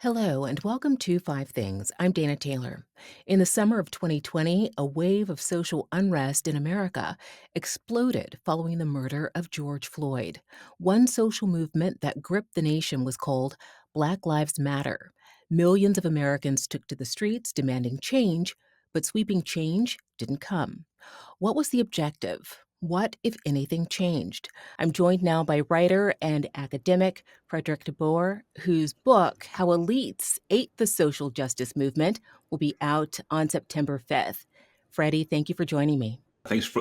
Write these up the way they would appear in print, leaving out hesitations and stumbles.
Hello, and welcome to Five Things. I'm Dana Taylor. In the summer of 2020, a wave of social unrest in America exploded following the murder of George Floyd. One social movement that gripped the nation was called Black Lives Matter. Millions of Americans took to the streets demanding change, but sweeping change didn't come. What was the objective? What, if anything, changed? I'm joined now by writer and academic Fredrik deBoer, whose book, How Elites Ate the Social Justice Movement, will be out on September 5th. Freddie, thank you for joining me.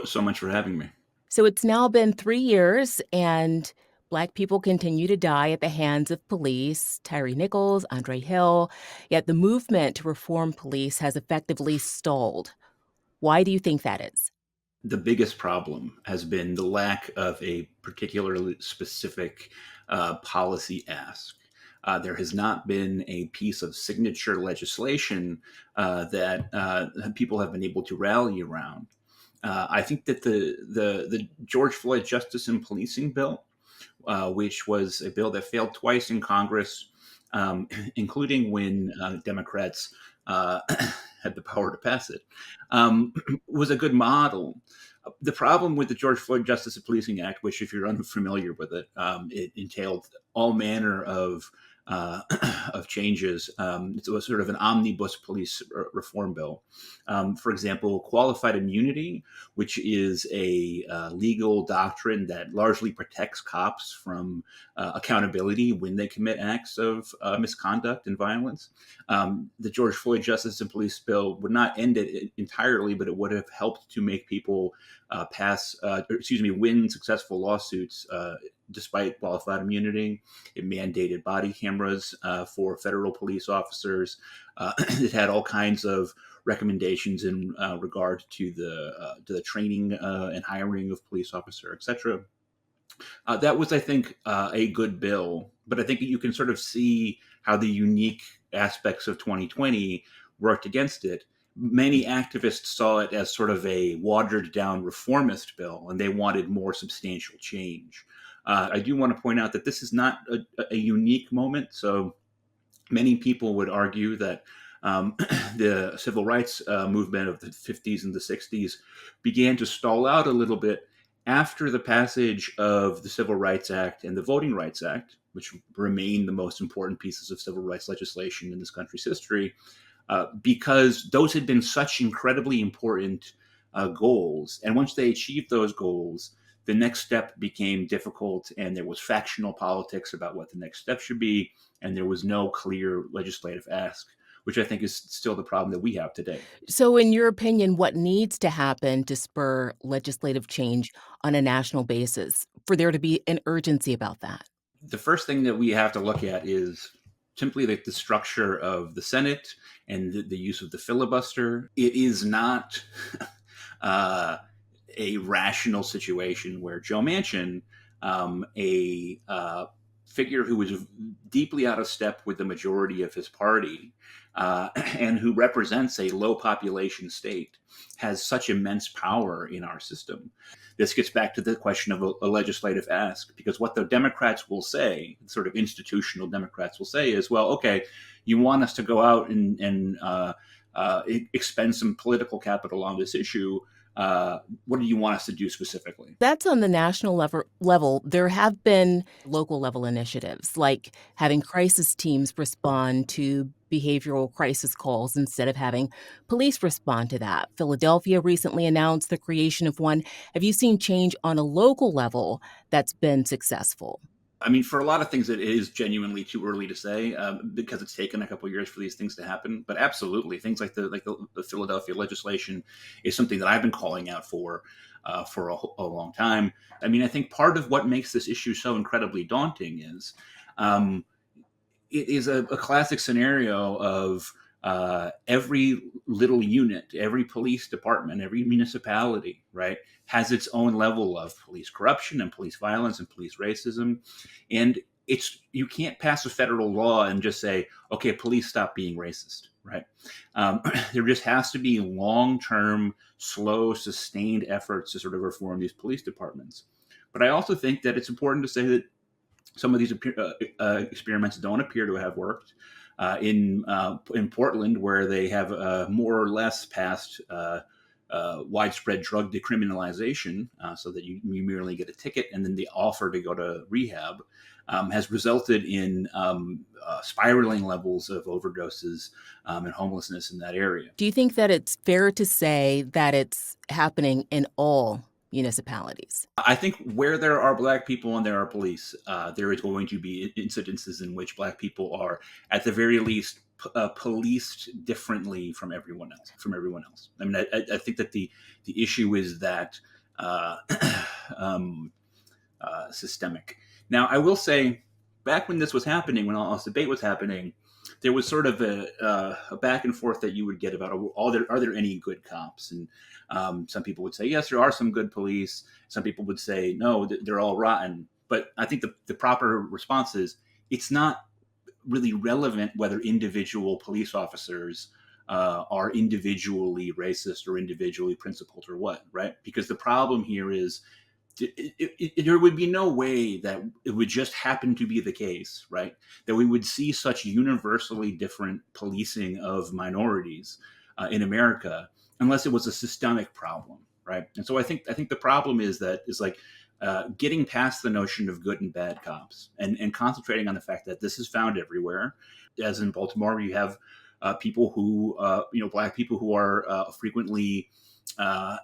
So much for having me. So it's now been 3 years, and Black people continue to die at the hands of police, Tyree Nichols, Andre Hill, yet the movement to reform police has effectively stalled. Why do you think that is? The biggest problem has been the lack of a particularly specific policy ask. There has not been a piece of signature legislation that people have been able to rally around. I think that the George Floyd Justice and Policing Bill, which was a bill that failed twice in Congress, including when Democrats had the power to pass it, was a good model. The problem with the George Floyd Justice and Policing Act, which, if you're unfamiliar with it, it entailed all manner uh, of changes. It was sort of an omnibus police reform bill. For example, qualified immunity, which is a legal doctrine that largely protects cops from accountability when they commit acts of misconduct and violence. The George Floyd Justice and Police Bill would not end it entirely, but it would have helped to make people win successful lawsuits despite qualified immunity. It mandated body cameras for federal police officers. It had all kinds of recommendations in regard to the training and hiring of police officer, etc. That was, I think, a good bill, but I think you can sort of see how the unique aspects of 2020 worked against it. Many activists saw it as sort of a watered down reformist bill, and they wanted more substantial change. I do want to point out that this is not a unique moment. So many people would argue that the civil rights movement of the 50s and the 60s began to stall out a little bit after the passage of the Civil Rights Act and the Voting Rights Act, which remain the most important pieces of civil rights legislation in this country's history, because those had been such incredibly important goals. And once they achieved those goals, the next step became difficult, and there was factional politics about what the next step should be, and there was no clear legislative ask, which I think is still the problem that we have today. So, in your opinion, what needs to happen to spur legislative change on a national basis for there to be an urgency about that? The first thing that we have to look at is simply like the structure of the Senate and the use of the filibuster. It is not uh, a rational situation where Joe Manchin, a figure who was deeply out of step with the majority of his party and who represents a low population state, has such immense power in our system. This gets back to the question of a legislative ask, because what the Democrats will say, sort of institutional Democrats will say, is, well, okay, you want us to go out and expend some political capital on this issue. What do you want us to do specifically? That's on the national level. There have been local level initiatives like having crisis teams respond to behavioral crisis calls instead of having police respond to that. Philadelphia recently announced the creation of one. Have you seen change on a local level that's been successful? I mean, for a lot of things, it is genuinely too early to say because it's taken a couple of years for these things to happen. But absolutely, things like the Philadelphia legislation is something that I've been calling out for a long time. I mean, I think part of what makes this issue so incredibly daunting is um, it is a classic scenario of every little unit, every police department, every municipality, right, has its own level of police corruption and police violence and police racism. And you can't pass a federal law and just say, okay, police stop being racist, right? Um, there just has to be long-term, slow, sustained efforts to sort of reform these police departments. But I also think that it's important to say that Some of these experiments don't appear to have worked. In Portland, where they have more or less passed widespread drug decriminalization, so that you merely get a ticket and then the offer to go to rehab, has resulted in spiraling levels of overdoses and homelessness in that area. Do you think that it's fair to say that it's happening in all municipalities? I think where there are black people and there are police, there is going to be incidences in which black people are, at the very least, policed differently from everyone else. I mean, I think that the issue is that uh, um, systemic. Now, I will say, back when this was happening, when all this debate was happening, there was sort of a back and forth that you would get about, are there any good cops? And some people would say, yes, there are some good police. Some people would say, no, they're all rotten. But I think the proper response is, it's not really relevant whether individual police officers are individually racist or individually principled or what, right? Because the problem here is there would be no way that it would just happen to be the case, right? That we would see such universally different policing of minorities in America unless it was a systemic problem, right? And so I think the problem is like getting past the notion of good and bad cops and concentrating on the fact that this is found everywhere. As in Baltimore, you have people who, black people who are frequently uh,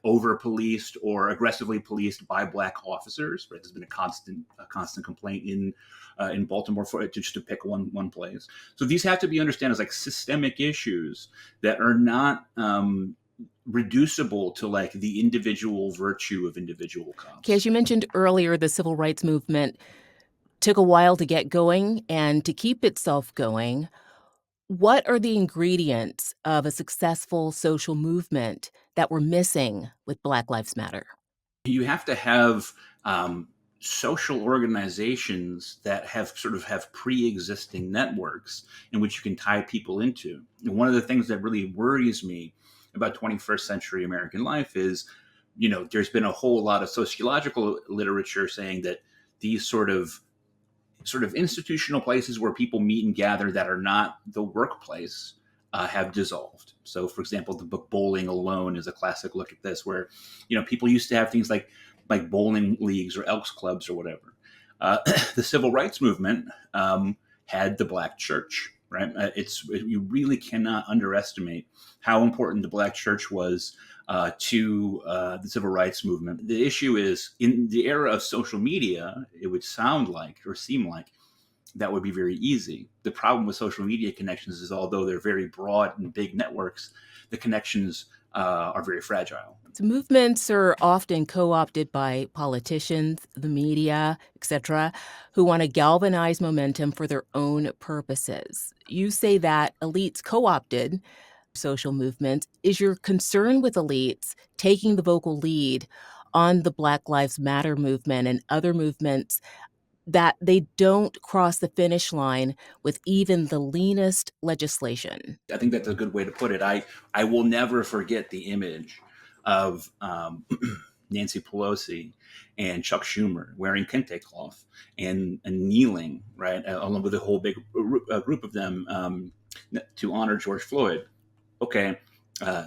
over policed or aggressively policed by black officers. Right, there's been a constant complaint in Baltimore, for just to pick one place. So these have to be understood as like systemic issues that are not reducible to like the individual virtue of individual Okay, as cops. you mentioned earlier, the civil rights movement took a while to get going and to keep itself going. What are the ingredients of a successful social movement that were missing with Black Lives Matter? You have to have um, social organizations that have pre-existing networks in which you can tie people into. And one of the things that really worries me about 21st century American life is, there's been a whole lot of sociological literature saying that these sort of institutional places where people meet and gather that are not the workplace have dissolved. So, for example, the book Bowling Alone is a classic look at this, where people used to have things like bowling leagues or Elks clubs or whatever. Uh, the civil rights movement had the black church. Right, you really cannot underestimate how important the black church was to the civil rights movement. The issue is, in the era of social media, it would sound like or seem like that would be very easy. The problem with social media connections is, although they're very broad and big networks, the connections are very fragile. So movements are often co-opted by politicians, the media, etc., who want to galvanize momentum for their own purposes. You say that elites co-opted social movements. Is your concern with elites taking the vocal lead on the Black Lives Matter movement and other movements that they don't cross the finish line with even the leanest legislation? I think that's a good way to put it. I will never forget the image of Nancy Pelosi and Chuck Schumer wearing kente cloth and kneeling, right, along with a whole big group of them, to honor George Floyd. Okay,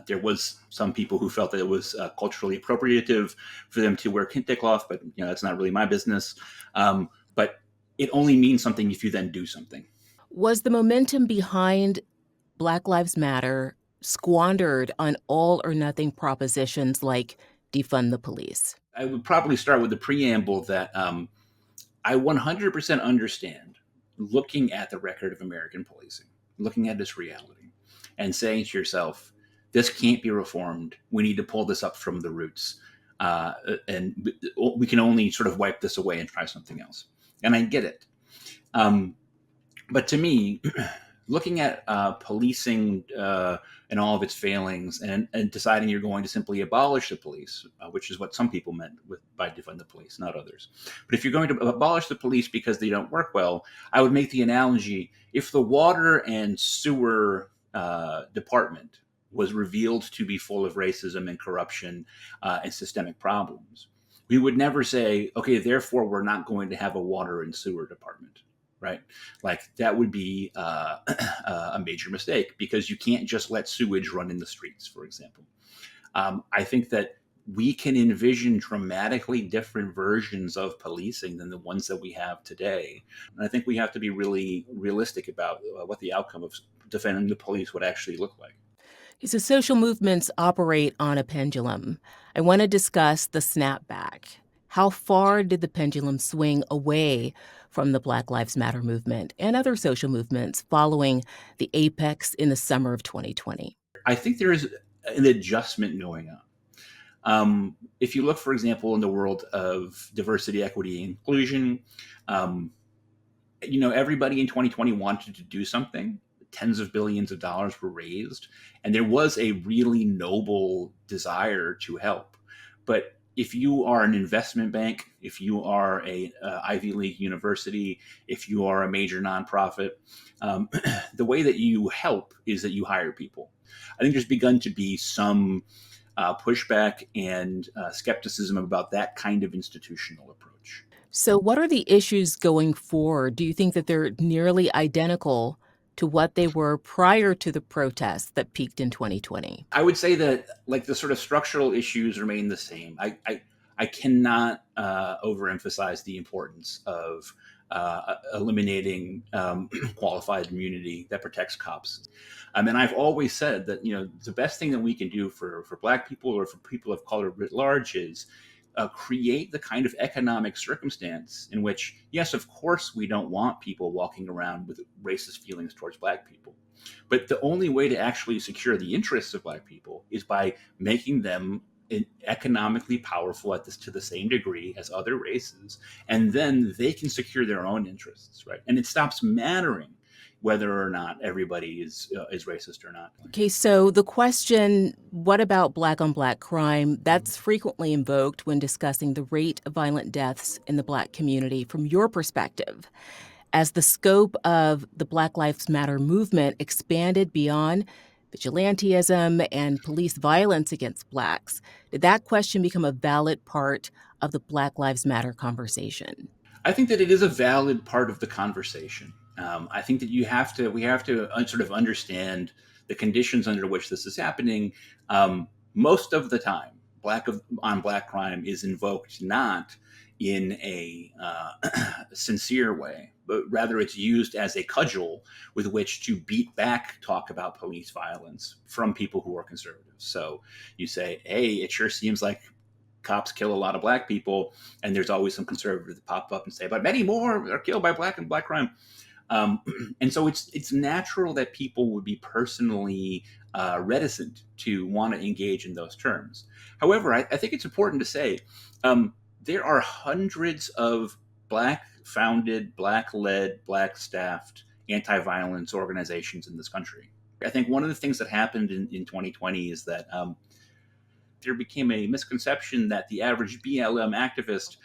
there was some people who felt that it was culturally appropriative for them to wear kente cloth, but that's not really my business. But it only means something if you then do something. Was the momentum behind Black Lives Matter squandered on all or nothing propositions like defund the police? I would probably start with the preamble that I 100% understand looking at the record of American policing, looking at this reality, and saying to yourself, this can't be reformed. We need to pull this up from the roots. And we can only sort of wipe this away and try something else. And I get it. Um, but to me, looking at policing and all of its failings, and deciding you're going to simply abolish the police, which is what some people meant by defund the police, not others. But if you're going to abolish the police because they don't work well, I would make the analogy: if the water and sewer department was revealed to be full of racism and corruption and systemic problems, We would never say, okay, therefore we're not going to have a water and sewer department, right? Like that would be a major mistake because you can't just let sewage run in the streets, for example. I think that we can envision dramatically different versions of policing than the ones that we have today. And I think we have to be really realistic about what the outcome of defending the police would actually look like. So, social movements operate on a pendulum. I want to discuss the snapback. How far did the pendulum swing away from the Black Lives Matter movement and other social movements following the apex in the summer of 2020? I think there is an adjustment going on. If you look, for example, in the world of diversity, equity, and inclusion, um, everybody in 2020 wanted to do something. Tens of billions of dollars were raised, and there was a really noble desire to help. But if you are an investment bank, if you are a Ivy League university, if you are a major nonprofit, um, the way that you help is that you hire people. I think there's begun to be some pushback and skepticism about that kind of institutional approach. So, what are the issues going forward? Do you think that they're nearly identical to what they were prior to the protests that peaked in 2020? I would say that like the sort of structural issues remain the same. I cannot overemphasize the importance of eliminating qualified immunity that protects cops. And I've always said that the best thing that we can do for Black people or for people of color writ large is create the kind of economic circumstance in which, yes, of course, we don't want people walking around with racist feelings towards Black people. But the only way to actually secure the interests of Black people is by making them economically powerful to the same degree as other races, and then they can secure their own interests, right? And it stops mattering whether or not everybody is racist or not. Okay, so the question, what about black on black crime? That's frequently invoked when discussing the rate of violent deaths in the Black community. From your perspective, as the scope of the Black Lives Matter movement expanded beyond vigilantism and police violence against Blacks, did that question become a valid part of the Black Lives Matter conversation? I think that it is a valid part of the conversation. I think that we have to sort of understand the conditions under which this is happening. Most of the time, on black crime is invoked not in a sincere way, but rather it's used as a cudgel with which to beat back talk about police violence from people who are conservatives. So you say, hey, it sure seems like cops kill a lot of Black people, and there's always some conservatives that pop up and say, but many more are killed by Black and Black crime. Um, and so it's natural that people would be personally reticent to want to engage in those terms. However, I think it's important to say there are hundreds of Black founded, Black led, Black staffed anti-violence organizations in this country. I think one of the things that happened in 2020 is that there became a misconception that the average BLM activist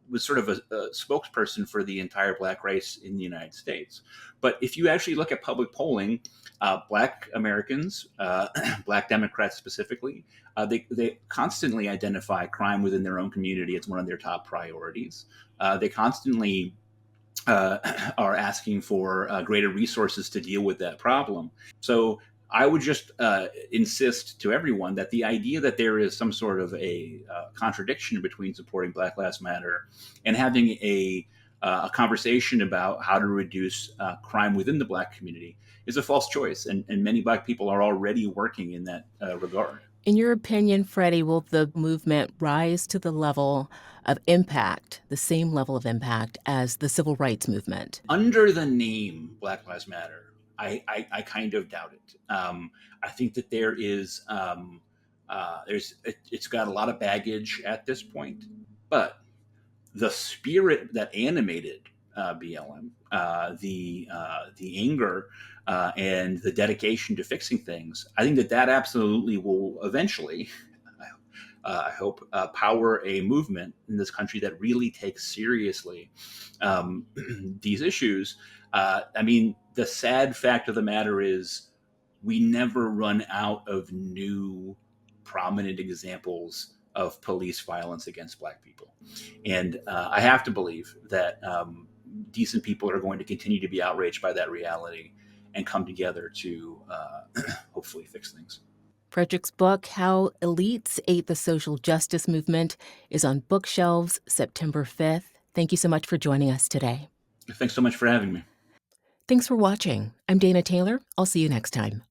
was sort of a spokesperson for the entire Black race in the United States. But if you actually look at public polling, Black Americans, Black Democrats specifically, they constantly identify crime within their own community as one of their top priorities. They constantly are asking for greater resources to deal with that problem. So I would just insist to everyone that the idea that there is some sort of a contradiction between supporting Black Lives Matter and having a conversation about how to reduce crime within the Black community is a false choice. And many Black people are already working in that regard. In your opinion, Freddie, will the movement rise to the level of impact, the same level of impact as the civil rights movement? Under the name Black Lives Matter, I kind of doubt it. I think that it's got a lot of baggage at this point, but the spirit that animated BLM, the anger and the dedication to fixing things, I think that absolutely will eventually, I hope, power a movement in this country that really takes seriously these issues. I mean, the sad fact of the matter is we never run out of new prominent examples of police violence against Black people. And I have to believe that decent people are going to continue to be outraged by that reality and come together to hopefully fix things. Fredrik's book, How Elites Ate the Social Justice Movement, is on bookshelves September 5th. Thank you so much for joining us today. Thanks so much for having me. Thanks for watching. I'm Dana Taylor. I'll see you next time.